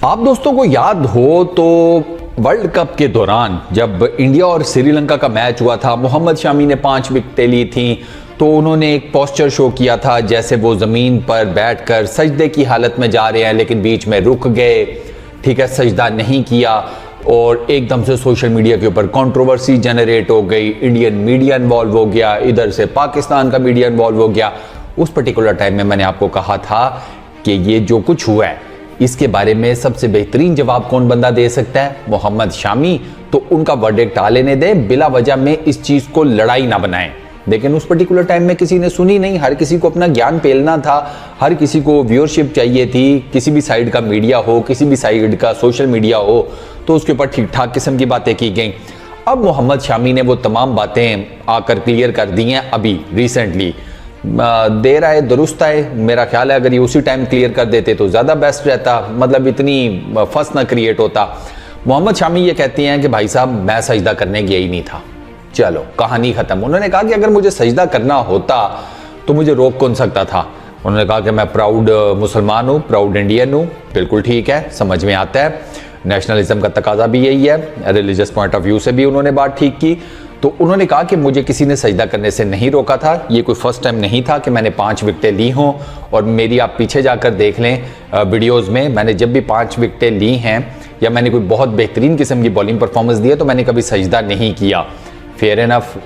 आप दोस्तों को याद हो तो वर्ल्ड कप के दौरान जब इंडिया और श्रीलंका का मैच हुआ था, मोहम्मद शामी ने 5 विकेटें ली थी। तो उन्होंने एक पोस्चर शो किया था जैसे वो ज़मीन पर बैठकर सजदे की हालत में जा रहे हैं, लेकिन बीच में रुक गए, ठीक है, सजदा नहीं किया और एकदम से सोशल मीडिया के ऊपर कंट्रोवर्सी जनरेट हो गई। इंडियन मीडिया इन्वॉल्व हो गया, इधर से पाकिस्तान का मीडिया इन्वॉल्व हो गया। उस पर्टिकुलर टाइम में मैंने आपको कहा था कि ये जो कुछ हुआ है इसके बारे में सबसे बेहतरीन जवाब कौन बंदा दे सकता है? मोहम्मद शामी। तो उनका वर्डिक्ट आ लेने दें, बिला वजह में इस चीज को लड़ाई ना बनाएं। लेकिन उस पर्टिकुलर टाइम में किसी ने सुनी नहीं, हर किसी को अपना ज्ञान पेलना था, हर किसी को व्यूअरशिप चाहिए थी, किसी भी साइड का मीडिया हो, किसी भी साइड का सोशल मीडिया हो, तो उसके ऊपर ठीक ठाक किस्म की बातें की गई। अब मोहम्मद शामी ने वो तमाम बातें आकर क्लियर कर दी हैं अभी रिसेंटली। देर आए दुरुस्त आए, मेरा ख्याल है अगर ये उसी टाइम क्लियर कर देते तो ज़्यादा बेस्ट रहता, मतलब इतनी फस ना क्रिएट होता। मोहम्मद शामी ये कहती हैं कि भाई साहब मैं सजदा करने गया ही नहीं था, चलो कहानी ख़त्म। उन्होंने कहा कि अगर मुझे सजदा करना होता तो मुझे रोक कौन सकता था। उन्होंने कहा कि मैं प्राउड मुसलमान हूँ, प्राउड इंडियन हूँ। बिल्कुल ठीक है, समझ में आता है, नेशनलिज्म का तकाजा भी यही है, रिलीजियस पॉइंट ऑफ व्यू से भी उन्होंने बात ठीक की। तो उन्होंने कहा कि मुझे किसी ने सजदा करने से नहीं रोका था, ये कोई फर्स्ट टाइम नहीं था कि मैंने 5 विकेटें ली हों। और मेरी आप पीछे जाकर देख लें वीडियोस में, मैंने जब भी 5 विकेटें ली हैं या मैंने कोई बहुत बेहतरीन किस्म की बॉलिंग परफॉर्मेंस दी है तो मैंने कभी सजदा नहीं किया। फेयर इनफ,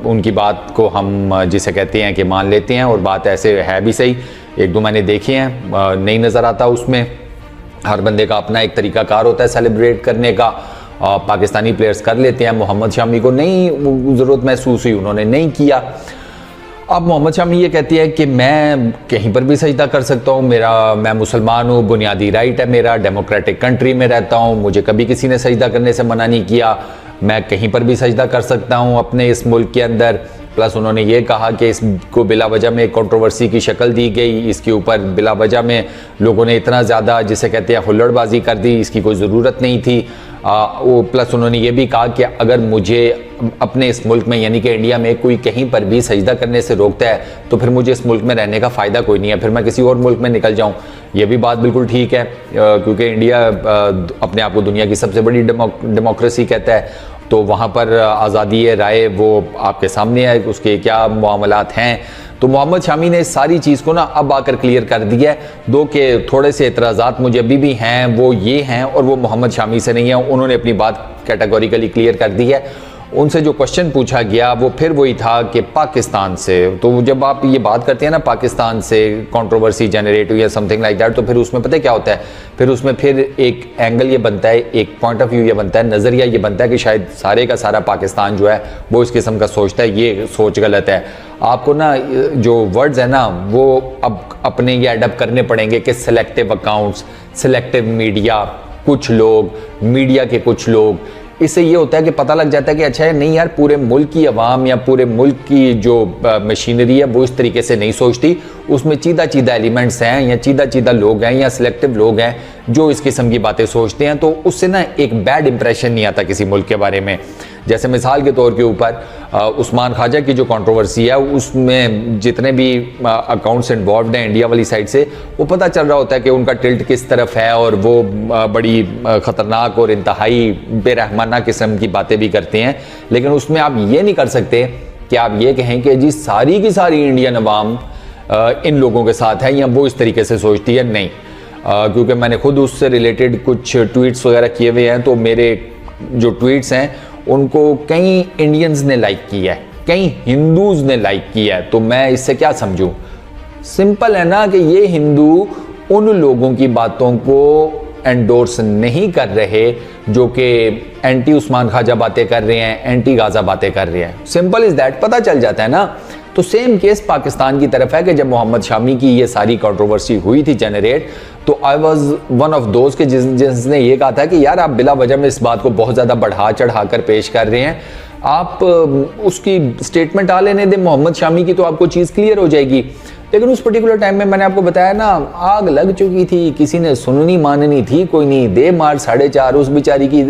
उनकी बात को हम जिसे कहते हैं कि मान लेते हैं, और बात ऐसे है भी सही। 1-2 मैंने देखे हैं, नहीं नज़र आता उसमें। हर बंदे का अपना एक तरीकाकार होता है सेलिब्रेट करने का, पाकिस्तानी प्लेयर्स कर लेते हैं। मोहम्मद शामी को नहीं ज़रूरत महसूस हुई, उन्होंने नहीं किया। अब मोहम्मद शामी ये कहती है कि मैं कहीं पर भी सजदा कर सकता हूँ, मैं मुसलमान हूँ, बुनियादी राइट है मेरा, डेमोक्रेटिक कंट्री में रहता हूँ, मुझे कभी किसी ने सजदा करने से मना नहीं किया, मैं कहीं पर भी सजदा कर सकता हूँ अपने इस मुल्क के अंदर। प्लस उन्होंने ये कहा कि इसको बिला वजह में कंट्रोवर्सी की शक्ल दी गई, इसके ऊपर बिला वजह में लोगों ने इतना ज़्यादा जिसे कहते हैं हुल्लड़बाजी कर दी, इसकी कोई ज़रूरत नहीं थी। प्लस उन्होंने ये भी कहा कि अगर मुझे अपने इस मुल्क में यानी कि इंडिया में कोई कहीं पर भी सजदा करने से रोकता है तो फिर मुझे इस मुल्क में रहने का फ़ायदा कोई नहीं है, फिर मैं किसी और मुल्क में निकल जाऊँ। ये भी बात बिल्कुल ठीक है, क्योंकि इंडिया अपने आप को दुनिया की सबसे बड़ी डेमोक्रेसी कहता है, तो वहाँ पर आज़ादी राय वो आपके सामने है, उसके क्या मामलात हैं। तो मोहम्मद शामी ने इस सारी चीज़ को ना अब आकर क्लियर कर दिया है। दो के थोड़े से एतराज़ात मुझे अभी भी हैं, वो ये हैं, और वो मोहम्मद शामी से नहीं है। उन्होंने अपनी बात कैटेगोरिकली क्लियर कर दी है। उनसे जो क्वेश्चन पूछा गया वो फिर वही था कि पाकिस्तान से, तो जब आप ये बात करते हैं ना पाकिस्तान से कंट्रोवर्सी जनरेट हुई या समथिंग लाइक दैट, तो फिर उसमें पता है क्या होता है, फिर उसमें फिर एक एंगल ये बनता है, एक पॉइंट ऑफ व्यू ये बनता है, नज़रिया ये बनता है कि शायद सारे का सारा पाकिस्तान जो है वो इस किस्म का सोचता है। ये सोच गलत है। आपको ना जो वर्ड्स है ना वो अब अपने ये एडप्ट करने पड़ेंगे कि सिलेक्टिव अकाउंट्स, सिलेक्टिव मीडिया, कुछ लोग, मीडिया के कुछ लोग। इससे ये होता है कि पता लग जाता है कि अच्छा है नहीं यार, पूरे मुल्क की आवाम या पूरे मुल्क की जो मशीनरी है वो इस तरीके से नहीं सोचती, उसमें चीदा चीदा एलिमेंट्स हैं या चीदा चीदा लोग हैं या सिलेक्टिव लोग हैं जो इस किस्म की बातें सोचते हैं। तो उससे ना एक बैड इंप्रेशन नहीं आता किसी मुल्क के बारे में। जैसे मिसाल के तौर के ऊपर उस्मान ख्वाजा की जो कंट्रोवर्सी है उसमें जितने भी अकाउंट्स इन्वॉल्व हैं इंडिया वाली साइड से, वो पता चल रहा होता है कि उनका टिल्ट किस तरफ है, और वो बड़ी ख़तरनाक और इंतहाई बेरहमाना किस्म की बातें भी करते हैं। लेकिन उसमें आप ये नहीं कर सकते कि आप ये कहें कि जी सारी की सारी इंडियन अवाम इन लोगों के साथ है या वो इस तरीके से सोचती है। नहीं, क्योंकि मैंने खुद उससे रिलेटेड कुछ ट्वीट्स वगैरह किए हुए हैं, तो मेरे जो ट्वीट्स हैं उनको कई इंडियंस ने लाइक किया है, कई हिंदूज ने लाइक किया है। तो मैं इससे क्या समझूं? सिंपल है ना कि ये हिंदू उन लोगों की बातों को एंडोर्स नहीं कर रहे जो कि एंटी उस्मान ख्वाजा बातें कर रहे हैं, एंटी गाजा बातें कर रहे हैं। सिंपल इज दैट, पता चल जाता है ना। तो सेम केस पाकिस्तान की तरफ है कि जब मोहम्मद शामी की ये सारी कंट्रोवर्सी हुई थी जनरेट, तो I was one of those के जिसने ये कहा था कि यार आप बिला वजह में इस बात को बहुत ज़्यादा बढ़ा चढ़ा कर पेश कर रहे हैं, आप उसकी स्टेटमेंट आ लेने दें मोहम्मद शामी की, तो आपको चीज़ क्लियर हो जाएगी। लेकिन उस पर्टिकुलर टाइम में मैंने आपको बताया ना, आग लग चुकी थी, किसी ने सुननी माननी थी कोई नहीं, दे मार 4.5, उस बेचारी की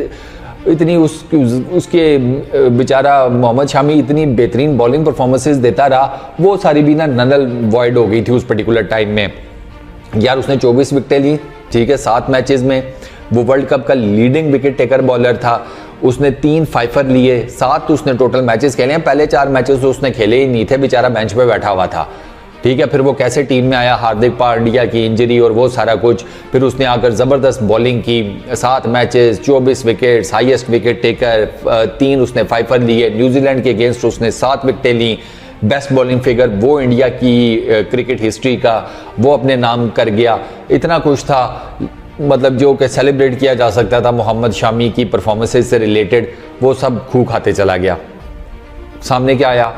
इतनी उसके बेचारा मोहम्मद शामी इतनी बेहतरीन बॉलिंग परफॉर्मेंसेस देता रहा, वो सारी भी ना नल वॉइड हो गई थी उस पर्टिकुलर टाइम में। यार उसने 24 विकेटें ली, ठीक है, 7 मैचेस में वो वर्ल्ड कप का लीडिंग विकेट टेकर बॉलर था। उसने 3 फाइफर लिए, 7 उसने टोटल मैचेस खेले हैं। पहले 4 मैचेस तो उसने खेले ही नहीं थे, बेचारा बेंच पे बैठा हुआ था। ठीक है, फिर वो कैसे टीम में आया, हार्दिक पांड्या की इंजरी और वो सारा कुछ। फिर उसने आकर ज़बरदस्त बॉलिंग की, 7 matches, 24 wickets, highest wicket taker, 3 उसने फाइफर लिए। न्यूजीलैंड के अगेंस्ट उसने 7 विकेटें ली। बेस्ट बॉलिंग फिगर वो इंडिया की क्रिकेट हिस्ट्री का वो अपने नाम कर गया। इतना कुछ था, मतलब जो कि सेलिब्रेट किया जा सकता था मोहम्मद शामी की परफॉर्मेंसेस से रिलेटेड, वो सब खू खाते चला गया। सामने क्या आया,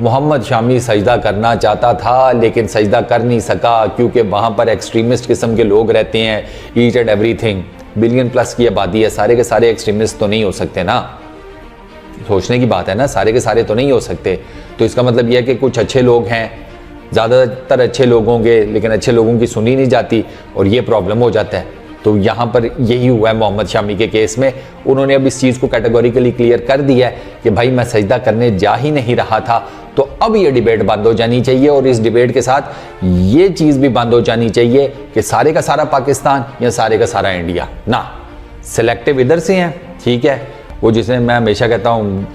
मोहम्मद शामी सजदा करना चाहता था लेकिन सजदा कर नहीं सका क्योंकि वहाँ पर एक्सट्रीमिस्ट किस्म के लोग रहते हैं। Each and everything, billion plus की आबादी है, सारे के सारे एक्सट्रीमिस्ट तो नहीं हो सकते ना, सोचने की बात है ना, सारे के सारे तो नहीं हो सकते। तो इसका मतलब यह है कि कुछ अच्छे लोग हैं, ज़्यादातर अच्छे लोग होंगे, लेकिन अच्छे लोगों की सुनी नहीं जाती और ये प्रॉब्लम हो जाता है। तो यहाँ पर यही हुआ है मोहम्मद शामी के केस में। उन्होंने अब इस चीज़ को कैटेगोरिकली क्लियर कर दिया है कि भाई मैं सजदा करने जा ही नहीं रहा था। तो अब ये डिबेट बंद हो जानी चाहिए और इस डिबेट के साथ ये चीज़ भी बंद हो जानी चाहिए कि सारे का सारा पाकिस्तान या सारे का सारा इंडिया ना, सिलेक्टिव इधर से हैं, ठीक है, वो जिसे मैं हमेशा कहता हूँ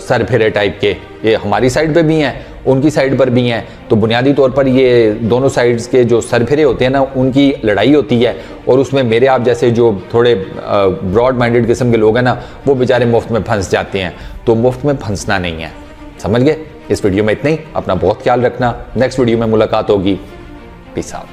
सर फेरे टाइप के, ये हमारी साइड पे भी हैं, उनकी साइड पर भी हैं। तो बुनियादी तौर पर ये दोनों साइड्स के जो सरफिरे होते हैं ना, उनकी लड़ाई होती है और उसमें मेरे आप जैसे जो थोड़े ब्रॉड माइंडेड किस्म के लोग हैं ना, वो बेचारे मुफ्त में फंस जाते हैं। तो मुफ्त में फंसना नहीं है, समझ गए। इस वीडियो में इतना ही, अपना बहुत ख्याल रखना। नेक्स्ट वीडियो में मुलाकात होगी, पीस आउट।